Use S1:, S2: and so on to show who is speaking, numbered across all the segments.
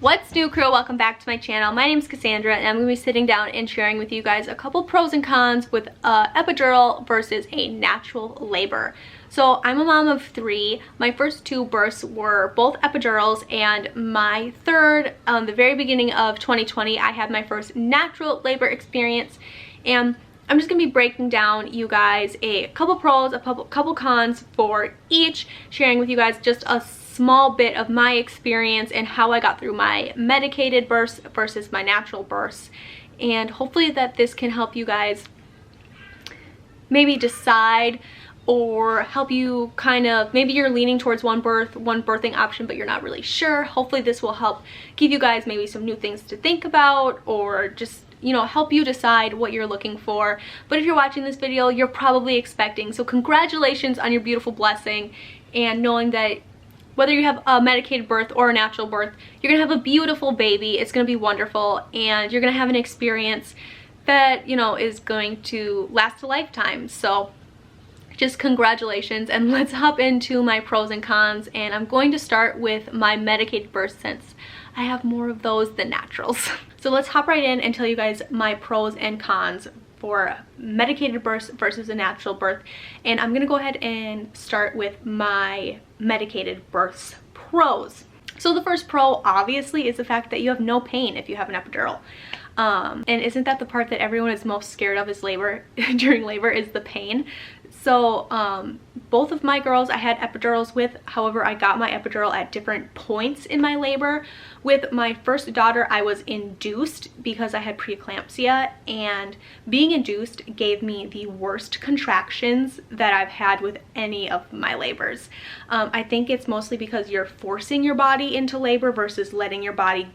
S1: What's new, crew? Welcome back to my channel. My name is Cassandra and I'm going to be sitting down and sharing with you guys a couple pros and cons with epidural versus a natural labor. So I'm a mom of 3. My first 2 births were both epidurals, and my third, the very beginning of 2020, I had my first natural labor experience. And I'm just going to be breaking down you guys a couple pros, a couple cons for each, sharing with you guys just a small bit of my experience and how I got through my medicated births versus my natural births. And hopefully that this can help you guys maybe decide, or help you kind of, maybe you're leaning towards one birthing option but you're not really sure. Hopefully this will help give you guys maybe some new things to think about, or just, you know, help you decide what you're looking for. But if you're watching this video, you're probably expecting, so congratulations on your beautiful blessing, and knowing that whether you have a medicated birth or a natural birth, you're gonna have a beautiful baby. It's gonna be wonderful, and you're gonna have an experience that, you know, is going to last a lifetime. So just congratulations, and let's hop into my pros and cons. And I'm going to start with my medicated birth since I have more of those than naturals. So let's hop right in and tell you guys my pros and cons for medicated births versus a natural birth. And I'm gonna go ahead and start with my medicated births pros. So the first pro obviously is the fact that you have no pain if you have an epidural. And isn't that the part that everyone is most scared of, is labor? During labor is the pain. So both of my girls I had epidurals with. However, I got my epidural at different points in my labor. With my first daughter, I was induced because I had preeclampsia, and being induced gave me the worst contractions that I've had with any of my labors. I think it's mostly because you're forcing your body into labor versus letting your body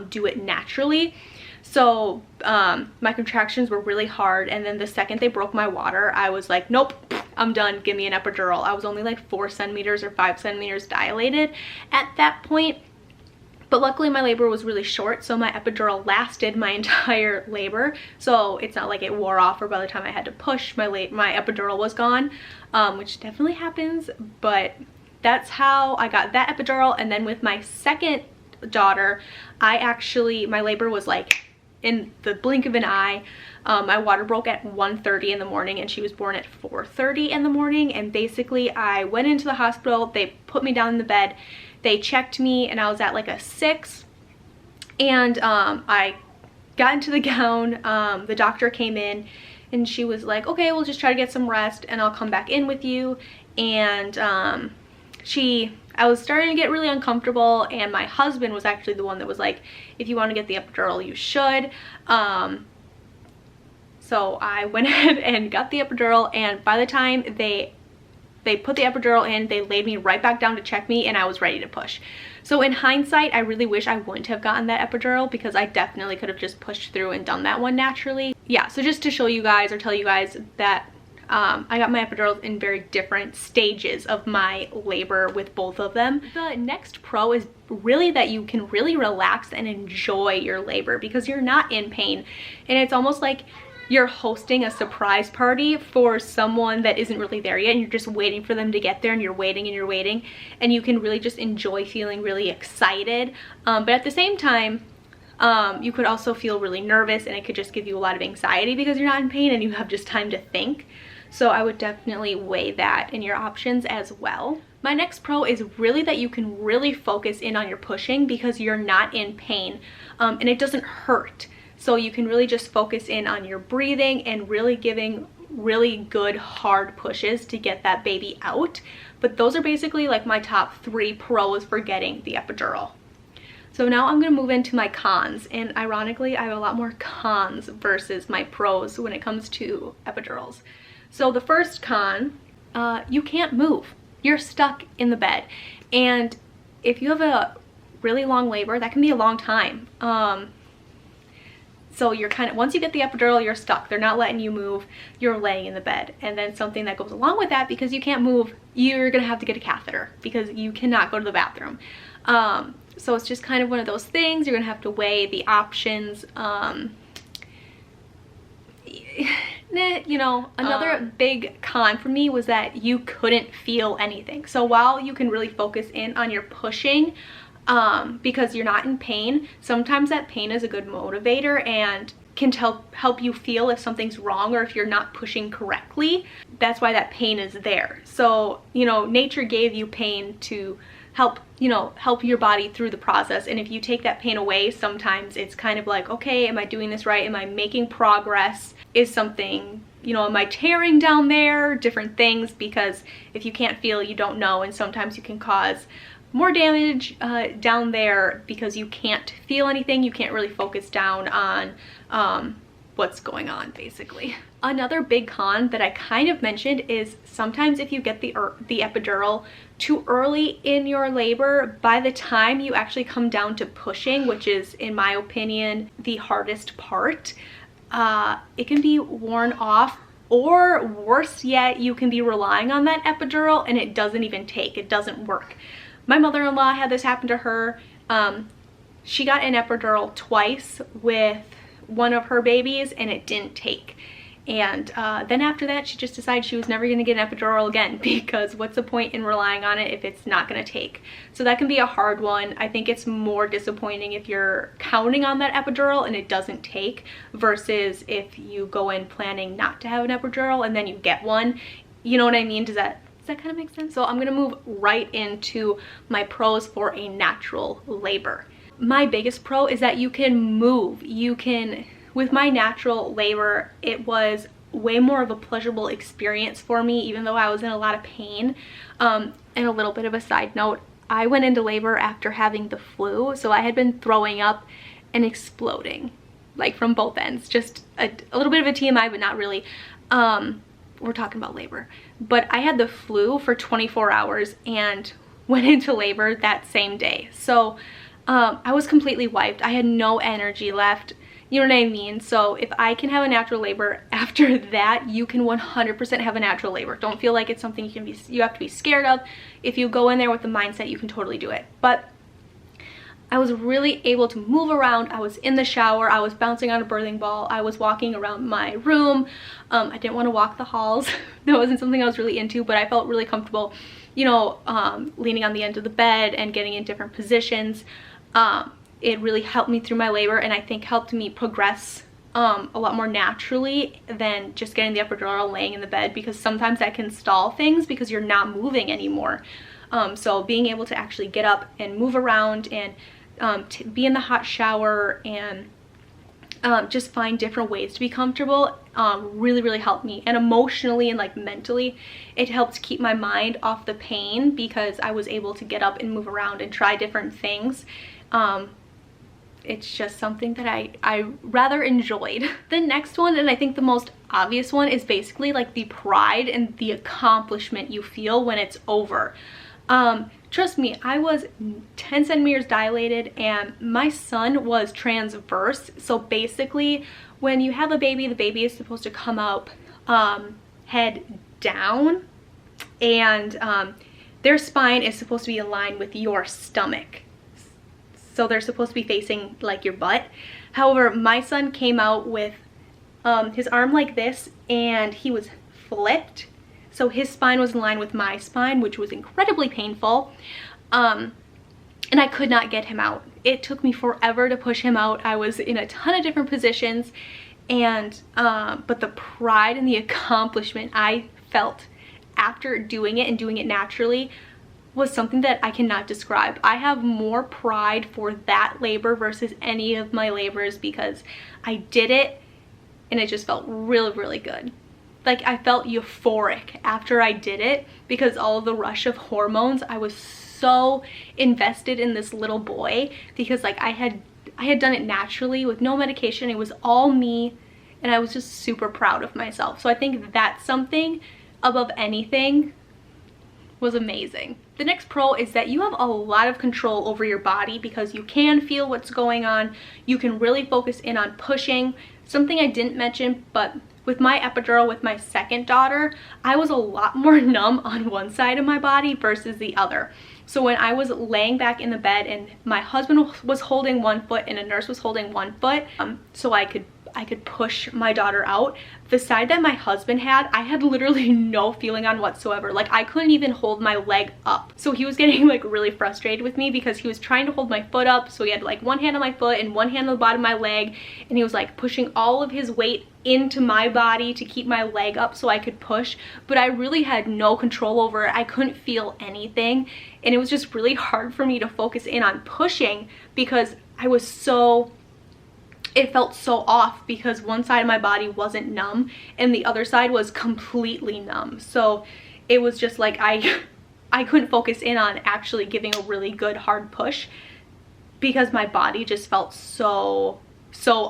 S1: do it naturally. So my contractions were really hard, and then the second they broke my water, I was like, nope, I'm done, give me an epidural. I was only like 4 centimeters or 5 centimeters dilated at that point. But luckily my labor was really short, so my epidural lasted my entire labor. So it's not like it wore off, or by the time I had to push, my epidural was gone, which definitely happens. But that's how I got that epidural. And then with my second daughter, my labor was like in the blink of an eye. My water broke at 1:30 in the morning, and she was born at 4:30 in the morning. And basically I went into the hospital, they put me down in the bed, they checked me, and I was at like a 6. And I got into the gown. The doctor came in and she was like, okay, we'll just try to get some rest and I'll come back in with you. And I was starting to get really uncomfortable, and my husband was actually the one that was like, if you want to get the epidural, you should. So I went ahead and got the epidural, and by the time they put the epidural in, they laid me right back down to check me, and I was ready to push. So in hindsight, I really wish I wouldn't have gotten that epidural, because I definitely could have just pushed through and done that one naturally. Yeah, so just to show you guys, or tell you guys that I got my epidurals in very different stages of my labor with both of them. The next pro is really that you can really relax and enjoy your labor because you're not in pain. And it's almost like you're hosting a surprise party for someone that isn't really there yet, and you're just waiting for them to get there, and you're waiting and you're waiting, and you can really just enjoy feeling really excited. But at the same time, you could also feel really nervous, and it could just give you a lot of anxiety because you're not in pain and you have just time to think. So I would definitely weigh that in your options as well. My next pro is really that you can really focus in on your pushing because you're not in pain, and it doesn't hurt. So you can really just focus in on your breathing and really giving really good hard pushes to get that baby out. But those are basically like my top 3 pros for getting the epidural. So now I'm going to move into my cons, and ironically I have a lot more cons versus my pros when it comes to epidurals. So the first con, you can't move. You're stuck in the bed. And if you have a really long labor, that can be a long time. So you're kind of, once you get the epidural, you're stuck. They're not letting you move. You're laying in the bed. And then something that goes along with that, because you can't move, you're going to have to get a catheter because you cannot go to the bathroom. So it's just kind of one of those things. You're going to have to weigh the options. You know, another big con for me was that you couldn't feel anything. So while you can really focus in on your pushing, because you're not in pain. Sometimes that pain is a good motivator and can help you feel if something's wrong or if you're not pushing correctly. That's why that pain is there. So, you know, nature gave you pain to help, you know, help your body through the process. And if you take that pain away, sometimes it's kind of like, okay, am I doing this right? Am I making progress? Is something, you know, am I tearing down there? Different things, because if you can't feel, you don't know. And sometimes you can cause more damage down there because you can't feel anything. You can't really focus down on what's going on, basically. Another big con that I kind of mentioned is sometimes if you get the epidural too early in your labor, by the time you actually come down to pushing, which is, in my opinion, the hardest part, it can be worn off, or worse yet, you can be relying on that epidural and it doesn't even take, it doesn't work. My mother-in-law had this happen to her. She got an epidural twice with one of her babies and it didn't take. And then after that, she just decided she was never going to get an epidural again, because what's the point in relying on it if it's not going to take? So that can be a hard one. I think it's more disappointing if you're counting on that epidural and it doesn't take, versus if you go in planning not to have an epidural and then you get one. You know what I mean? Does that kind of make sense? So I'm going to move right into my pros for a natural labor. My biggest pro is that you can move. You can, with my natural labor, it was way more of a pleasurable experience for me, even though I was in a lot of pain. And a little bit of a side note, I went into labor after having the flu, so I had been throwing up and exploding, like from both ends. Just a little bit of a TMI, but not really. We're talking about labor. But I had the flu for 24 hours and went into labor that same day. So I was completely wiped. I had no energy left. You know what I mean? So if I can have a natural labor after that, you can 100% have a natural labor. Don't feel like it's something you have to be scared of. If you go in there with the mindset, you can totally do it. But I was really able to move around. I was in the shower. I was bouncing on a birthing ball. I was walking around my room. I didn't want to walk the halls. That wasn't something I was really into, but I felt really comfortable, you know, leaning on the end of the bed and getting in different positions. It really helped me through my labor, and I think helped me progress a lot more naturally than just getting the epidural laying in the bed, because sometimes that can stall things because you're not moving anymore. So being able to actually get up and move around and be in the hot shower and just find different ways to be comfortable really helped me. And emotionally and like mentally, it helped keep my mind off the pain, because I was able to get up and move around and try different things. It's just something that I rather enjoyed. The next one, and I think the most obvious one, is basically like the pride and the accomplishment you feel when it's over. Trust me, I was 10 centimeters dilated and my son was transverse. So basically, when you have a baby, the baby is supposed to come out head down, and their spine is supposed to be aligned with your stomach. So they're supposed to be facing like your butt. However, my son came out with his arm like this, and he was flipped. So his spine was in line with my spine, which was incredibly painful. And I could not get him out. It took me forever to push him out. I was in a ton of different positions, and but the pride and the accomplishment I felt after doing it and doing it naturally was something that I cannot describe. I have more pride for that labor versus any of my labors, because I did it and it just felt really good. Like, I felt euphoric after I did it, because all of the rush of hormones, I was so invested in this little boy, because like I had done it naturally with no medication. It was all me, and I was just super proud of myself. So I think that's something above anything was amazing. The next pro is that you have a lot of control over your body, because you can feel what's going on. You can really focus in on pushing. Something I didn't mention, but with my epidural with my second daughter, I was a lot more numb on one side of my body versus the other. So when I was laying back in the bed and my husband was holding one foot and a nurse was holding one foot, so I I could push my daughter out. The side that my husband had, I had literally no feeling on whatsoever. Like, I couldn't even hold my leg up. So he was getting like really frustrated with me because he was trying to hold my foot up. So he had like one hand on my foot and one hand on the bottom of my leg, and he was like pushing all of his weight into my body to keep my leg up so I could push, but I really had no control over it. I couldn't feel anything, and it was just really hard for me to focus in on pushing because it felt so off because one side of my body wasn't numb and the other side was completely numb. So it was just like I couldn't focus in on actually giving a really good hard push because my body just felt so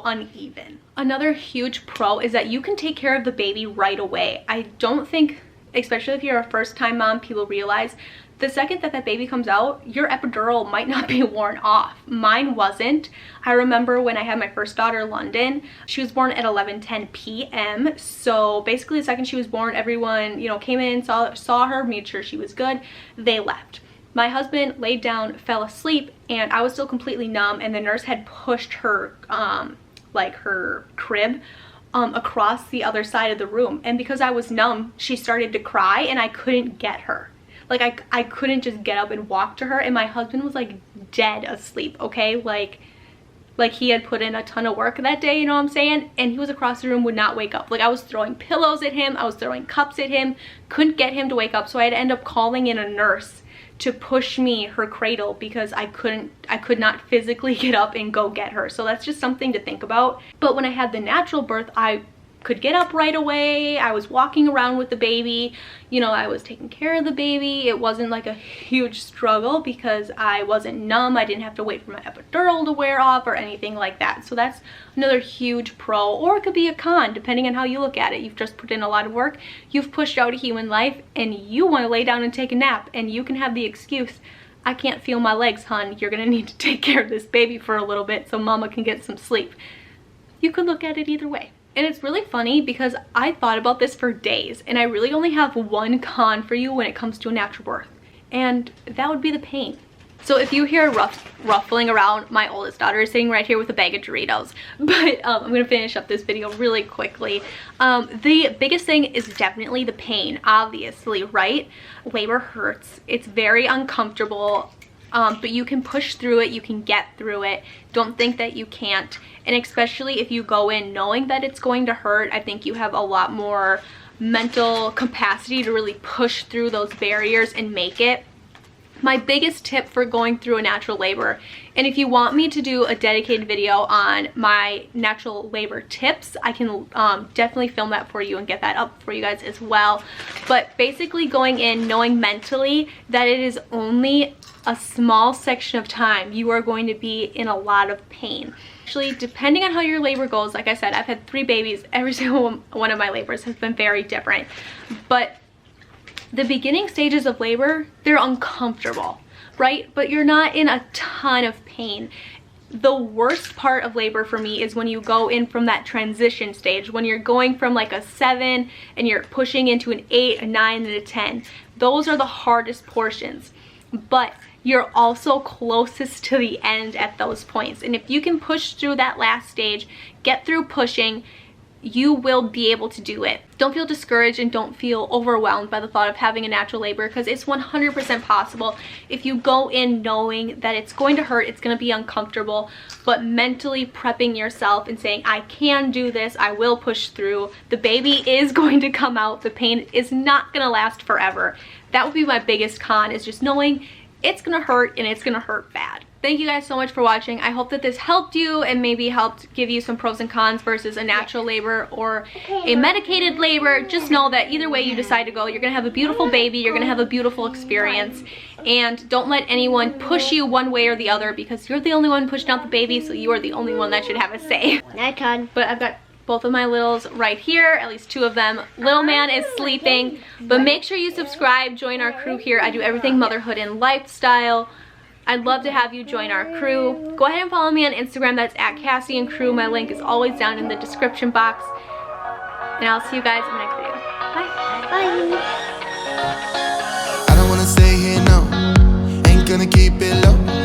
S1: uneven. Another huge pro is that you can take care of the baby right away. I don't think, especially if you're a first-time mom, people realize the second that baby comes out, your epidural might not be worn off. Mine wasn't. I remember when I had my first daughter, London, she was born at 11:10 p.m. So basically the second she was born, everyone, you know, came in, saw her, made sure she was good, they left. My husband laid down, fell asleep, and I was still completely numb, and the nurse had pushed her, like her crib across the other side of the room. And because I was numb, she started to cry and I couldn't get her. Like I couldn't just get up and walk to her, and my husband was like dead asleep, okay? Like he had put in a ton of work that day, you know what I'm saying? And he was across the room, would not wake up. Like I was throwing pillows at him, I was throwing cups at him, couldn't get him to wake up. So I had to end up calling in a nurse to push me her cradle because I could not physically get up and go get her. So that's just something to think about. But when I had the natural birth, I could get up right away. I was walking around with the baby, you know, I was taking care of the baby. It wasn't like a huge struggle because I wasn't numb. I didn't have to wait for my epidural to wear off or anything like that. So that's another huge pro, or it could be a con depending on how you look at it. You've just put in a lot of work, you've pushed out a human life, and you want to lay down and take a nap, and you can have the excuse, I can't feel my legs, hon. You're gonna need to take care of this baby for a little bit so mama can get some sleep. You could look at it either way. And it's really funny because I thought about this for days, and I really only have one con for you when it comes to a natural birth, and that would be the pain. So if you hear ruffling around, my oldest daughter is sitting right here with a bag of Doritos. But I'm gonna finish up this video really quickly. The biggest thing is definitely the pain, obviously, right? Labor hurts. It's very uncomfortable. But you can push through it, you can get through it. Don't think that you can't. And especially if you go in knowing that it's going to hurt, I think you have a lot more mental capacity to really push through those barriers and make it. My biggest tip for going through a natural labor, and if you want me to do a dedicated video on my natural labor tips, I can definitely film that for you and get that up for you guys as well. But basically going in knowing mentally that it is only a small section of time you are going to be in a lot of pain. Actually, depending on how your labor goes, like I said, I've had 3 babies. Every single one of my labors has been very different. But the beginning stages of labor, they're uncomfortable, right? But you're not in a ton of pain. The worst part of labor for me is when you go in from that transition stage, when you're going from like a 7 and you're pushing into an 8, a 9, and a 10. Those are the hardest portions. But you're also closest to the end at those points. And if you can push through that last stage, get through pushing, you will be able to do it. Don't feel discouraged and don't feel overwhelmed by the thought of having a natural labor, because it's 100% possible if you go in knowing that it's going to hurt, it's going to be uncomfortable, but mentally prepping yourself and saying, I can do this, I will push through. The baby is going to come out. The pain is not going to last forever. That would be my biggest con, is just knowing it's gonna hurt, and it's gonna hurt bad. Thank you guys so much for watching. I hope that this helped you and maybe helped give you some pros and cons versus a natural labor or a medicated labor. Just know that either way you decide to go, you're gonna have a beautiful baby, you're gonna have a beautiful experience, and don't let anyone push you one way or the other, because you're the only one pushing out the baby, so you are the only one that should have a say. But I've got both of my littles right here, at least 2 of them. Little man is sleeping, but make sure you subscribe, join our crew here. I do everything motherhood and lifestyle. I'd love to have you join our crew. Go ahead and follow me on Instagram, that's @CassieandCrew. My link is always down in the description box. And I'll see you guys in the next video. Bye. Bye.
S2: I don't wanna stay here, no. Ain't gonna keep it low.